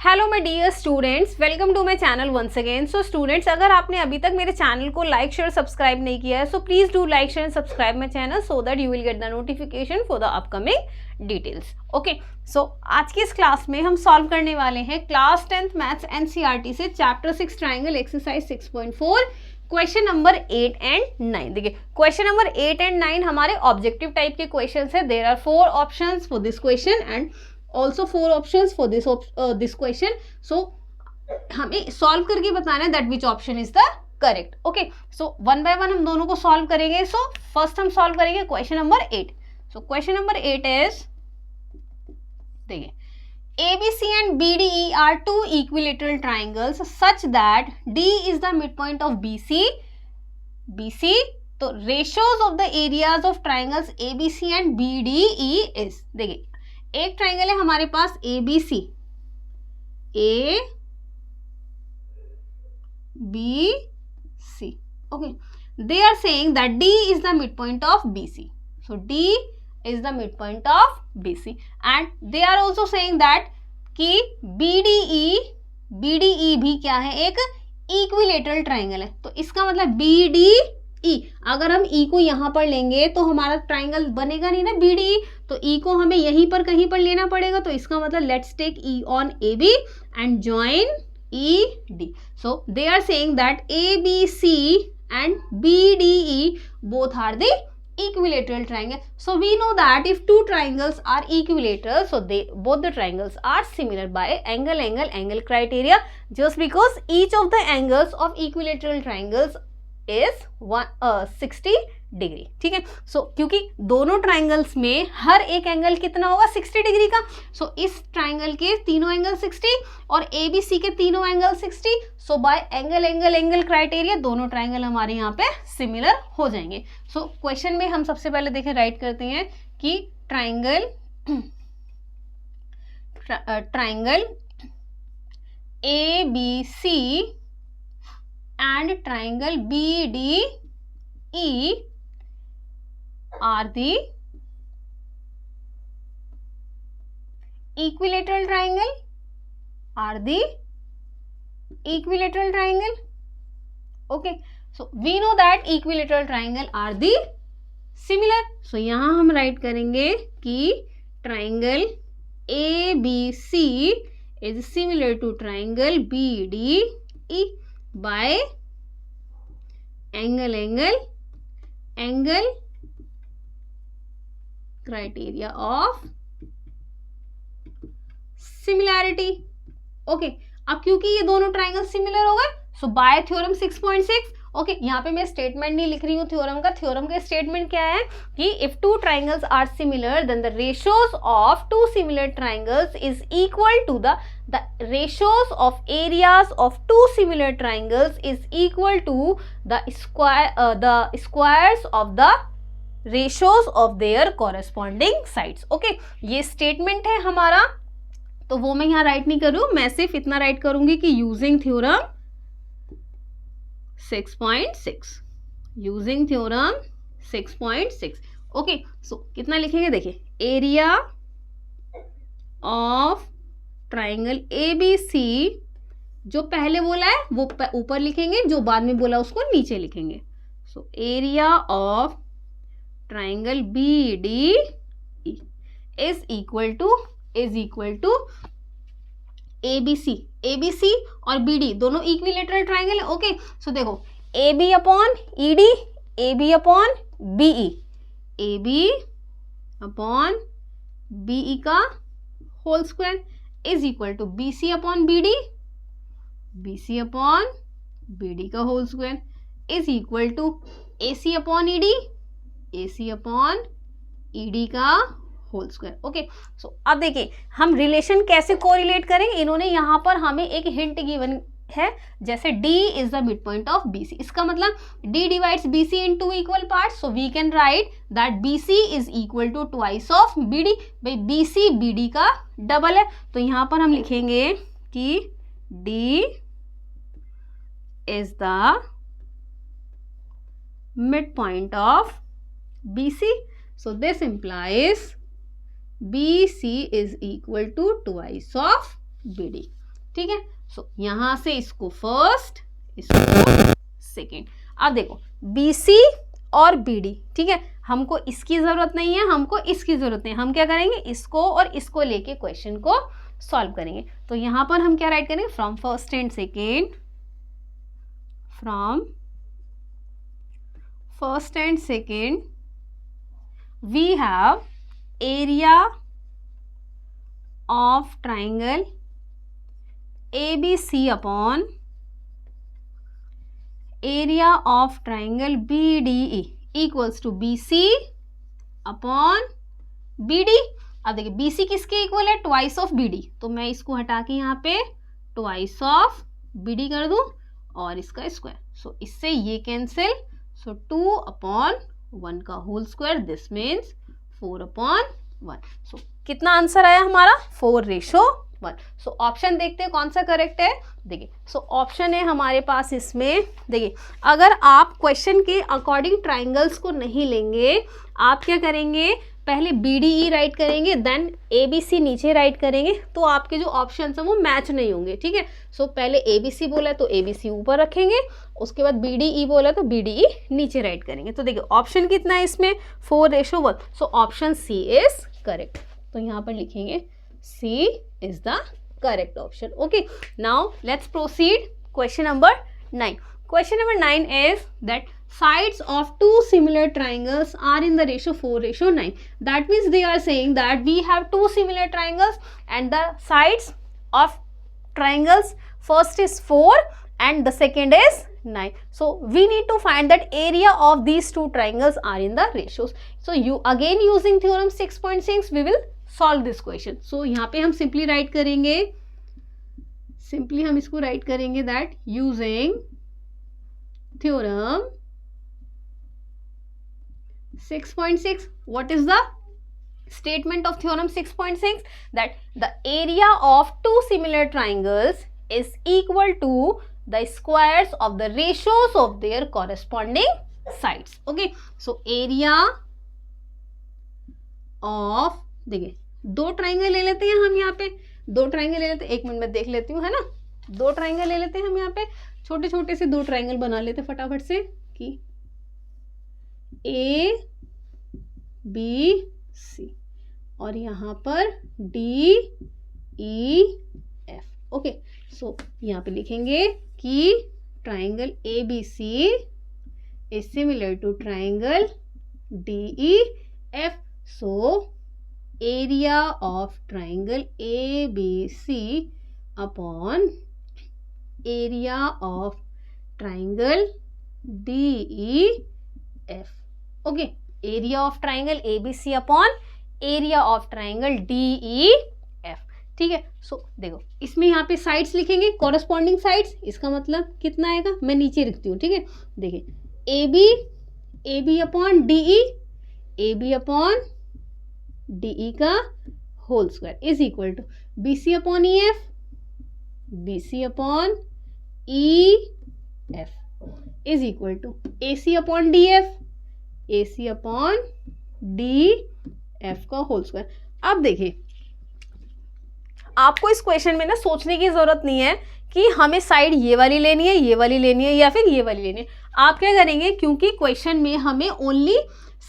Hello my dear students, welcome to my channel once again. So students, अगर आपने अभी तक मेरे चैनल को लाइक शेयर सब्सक्राइब नहीं किया है, so please do like share subscribe my channel so that you will get the notification for the upcoming details. Okay, so आज की इस क्लास में हम सॉल्व करने वाले हैं क्लास 10th मैथ्स एनसीईआरटी से chapter 6 triangle exercise 6.4 question number 8 and 9। देखिए, क्वेश्चन नंबर 8 एंड 9 हमारे ऑब्जेक्टिव टाइप के क्वेश्चन है। There are 4 options for this question and also 4 options for this question. So हमें सॉल्व करके बताना है that which option is the correct. Okay, so one by one हम दोनों को सॉल्व करेंगे. So first हम सॉल्व करेंगे question number 8. So question number 8 is, देखिए, ABC and BDE are two equilateral triangles such that D is the midpoint of BC. तो ratios of the areas of triangles ABC and BDE is, देखिए एक triangle है हमारे पास ABC, ABC. Okay, they are saying that D is the midpoint of BC. So D is the midpoint of BC, and they are also saying that कि BDE भी क्या है, एक equilateral triangle है. तो इसका मतलब BDE, अगर हम E को यहाँ पर लेंगे तो हमारा ट्राइंगल बनेगा नहीं ना BDE, तो E को हमें यहीं पर कहीं पर लेना पड़ेगा. तो इसका मतलब let's take E on AB and join ED. So they are saying that ABC and BDE both are the equilateral triangle. So we know that if two triangles are equilateral, so both the triangles are similar by angle criteria, just because each of the angles of equilateral triangles is 60 degree. ठीक है, सो क्योंकि दोनों triangles में हर एक angle कितना होगा, 60 degree का. सो इस ट्राइंगल के तीनों एंगल 60 और ABC के तीनों एंगल 60. सो बाय एंगल क्राइटेरिया दोनों ट्राइंगल हमारे यहाँ पे सिमिलर हो जाएंगे. सो क्वेश्चन में हम सबसे पहले देखें, राइट करते हैं कि triangle ABC and triangle BDE are the equilateral triangle. Okay, so we know that equilateral triangle are the similar. So यहाँ हम राइट करेंगे कि triangle ABC is similar to triangle BDE by angle criteria of similarity. Okay, अब क्योंकि ये दोनों triangle similar हो गए, सो बाय थ्योरम 6.6. ओके, यहाँ पे मैं स्टेटमेंट नहीं लिख रही हूँ थ्योरम का. थ्योरम का स्टेटमेंट क्या है कि if two triangles are similar then the ratios of two similar triangles is equal to the ratios of areas of two similar triangles is equal to the squares of the ratios of their corresponding sides. Okay, ये statement है हमारा, तो वो मैं यहाँ right नहीं कर रही हूँ. मैं सिर्फ इतना राइट करूंगी कि यूजिंग थ्योरम 6.6. ओके, सो कितना लिखेंगे, देखिए एरिया ऑफ ट्राइंगल ABC, जो पहले बोला है वो ऊपर लिखेंगे, जो बाद में बोला उसको नीचे लिखेंगे. So area of triangle BDE is equal to ABC और BD दोनों इक्विलेटरल ट्राइंगल है. ओके, सो देखो AB upon ED, AB upon BE, AB upon BE का whole square is equal to BC upon BD, BC upon BD का whole square is equal to AC upon ED, AC upon ED का whole square. Okay, so अब देखिए हम relation कैसे correlate करेंगे. इन्होंने यहाँ पर हमें एक हिंट गिवन है, जैसे D is the mid point of BC. इसका मतलब D divides BC in two equal part. So we can write that BC is equal to twice of BD. भाई BC BD का डबल है, तो यहाँ पर हम लिखेंगे कि D is the mid point of BC. So this implies BC is equal to twice of BD. ठीक है। सो यहां से इसको फर्स्ट, इसको सेकेंड। अब देखो BC और BD, ठीक है, हमको इसकी जरूरत नहीं है, हमको इसकी जरूरत नहीं है। हम क्या करेंगे, इसको और इसको लेके क्वेश्चन को सॉल्व करेंगे। तो यहां पर हम क्या राइट करेंगे, from first and second, from first and second we have area of triangle ABC upon area of triangle BDE equals to BC upon BD। अब देखिए BC किसके इक्वल है, ट्वाइस ऑफ BD, तो मैं इसको हटा के यहाँ पे ट्वाइस ऑफ BD कर दूं और इसका स्क्वायर। सो इससे ये कैंसिल, सो 2 अपॉन 1 का whole square, this means 4 upon 1। So कितना आंसर आया हमारा, 4:1। सो ऑप्शन देखते हैं कौन सा करेक्ट है। देखिए सो ऑप्शन है हमारे पास इसमें, देखिए अगर आप क्वेश्चन के अकॉर्डिंग ट्राइंगल्स को नहीं लेंगे, आप क्या करेंगे, पहले BDE राइट करेंगे, देन ABC नीचे राइट करेंगे, तो आपके जो ऑप्शन है वो मैच नहीं होंगे, ठीक है। सो पहले ABC बोला तो ABC ऊपर रखेंगे, उसके बाद BDE बोला तो BDE नीचे राइट करेंगे। तो देखिए ऑप्शन कितना है इसमें, 4:1। So option C is correct. तो यहाँ पर लिखेंगे C is the correct option. Okay, now let's proceed question number 9। Question number 9 is that sides of two similar triangles are in the ratio 4:9. That means they are saying that we have two similar triangles and the sides of triangles first is 4 and the second is 9. So we need to find that area of these two triangles are in the ratios. So you again using theorem 6.6 we will solve this question. So यहाँ पे हम simply write करेंगे, simply हम इसको write करेंगे that using theorem 6.6, what is the statement of theorem 6.6? That the area of two similar triangles is equal to the squares of the ratios of their corresponding sides. Okay, so area of, देखिए दो triangle ले लेते हैं हम, यहाँ पे दो triangle ले लेते हैं, एक मिनट में देख लेती हूँ, है ना, दो ट्राइंगल ले लेते हैं हम, यहाँ पे छोटे छोटे से दो ट्राइंगल बना लेते फटाफट से कि ABC और यहाँ पर DEF। ओके, सो यहाँ पे लिखेंगे कि triangle ABC is similar to triangle DEF। So area of triangle ABC upon area of triangle DEF। okay, area of triangle ABC upon area of triangle DEF, ठीक है। सो देखो इसमें यहाँ पे साइड्स लिखेंगे, कॉरस्पॉन्डिंग साइड्स, इसका मतलब कितना आएगा, मैं नीचे लिखती हूँ, ठीक है। देखिए AB upon DE, AB upon DE का whole square is equal to BC upon EF, BC upon EF is equal to AC upon DF, AC upon DF का होल स्क्वायर। अब देखिए आपको इस क्वेश्चन में ना सोचने की जरूरत नहीं है कि हमें साइड ये वाली लेनी है, ये वाली लेनी है या फिर ये वाली लेनी है। आप क्या करेंगे, क्योंकि क्वेश्चन में हमें ओनली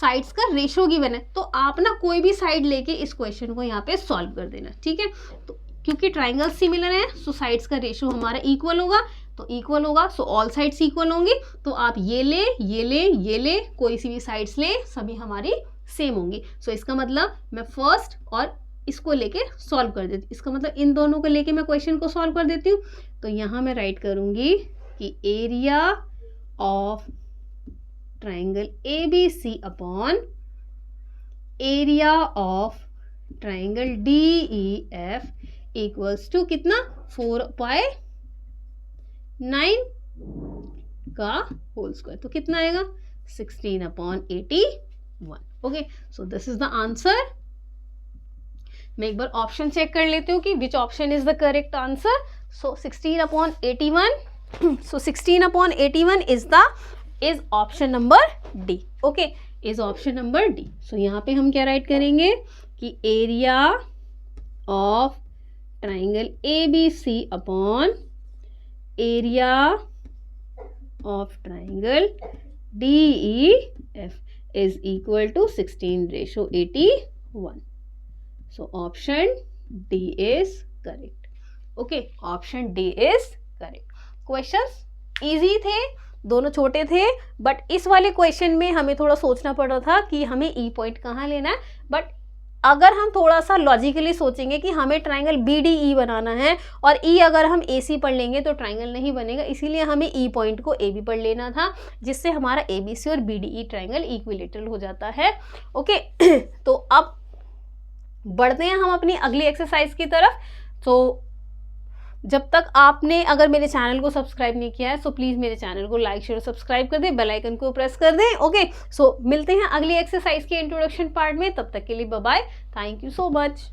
साइड्स का रेशो गिवन है, तो आप ना कोई भी साइड लेके इस क्वेश्चन को यहाँ पे सॉल्व कर देना, ठीक है। तो क्योंकि ट्राइंगल सिमिलर है, सो साइड्स का रेशो हमारा इक्वल होगा, तो इक्वल होगा, सो ऑल साइड्स इक्वल होंगी। तो आप ये ले, ये ले, ये ले, कोई सी भी साइड्स ले, सभी हमारी सेम होंगी। सो इसका मतलब मैं फर्स्ट और इसको लेके सॉल्व कर देती हूँ, इसका मतलब इन दोनों को लेके मैं क्वेश्चन को सॉल्व कर देती हूँ। तो यहाँ मैं राइट करूँगी कि area of triangle ABC upon area of triangle DEF equals to कितना, 4/9 का होल स्क्वायर, तो कितना आएगा 16/81। Okay, so this is the answer. मैं एक बार ऑप्शन चेक कर लेती हूँ कि which option is the correct answer. So 16/81, so 16/81 is option number D. Okay, is option number D. So यहाँ पे हम क्या राइट करेंगे कि area of triangle ABC upon area of triangle DEF is equal to 16:81. So option D is correct. Okay, option D is correct. Questions easy थे, दोनों छोटे थे, बट इस वाले क्वेश्चन में हमें थोड़ा सोचना पड़ रहा था कि हमें ई पॉइंट कहाँ लेना है। बट अगर हम थोड़ा सा लॉजिकली सोचेंगे कि हमें ट्राइंगल BDE बनाना है और ई अगर हम AC पढ़ लेंगे तो ट्राइंगल नहीं बनेगा, इसीलिए हमें ई पॉइंट को AB पढ़ लेना था, जिससे हमारा ABC और BDE ट्राइंगल इक्विलेटरल हो जाता है। ओके तो अब बढ़ते हैं हम अपनी अगली एक्सरसाइज की तरफ। तो जब तक आपने अगर मेरे चैनल को सब्सक्राइब नहीं किया है सो प्लीज़ मेरे चैनल को लाइक शेयर सब्सक्राइब कर दें, बेल आइकन को प्रेस कर दें। ओके सो मिलते हैं अगली एक्सरसाइज के इंट्रोडक्शन पार्ट में, तब तक के लिए bye bye, thank you so much.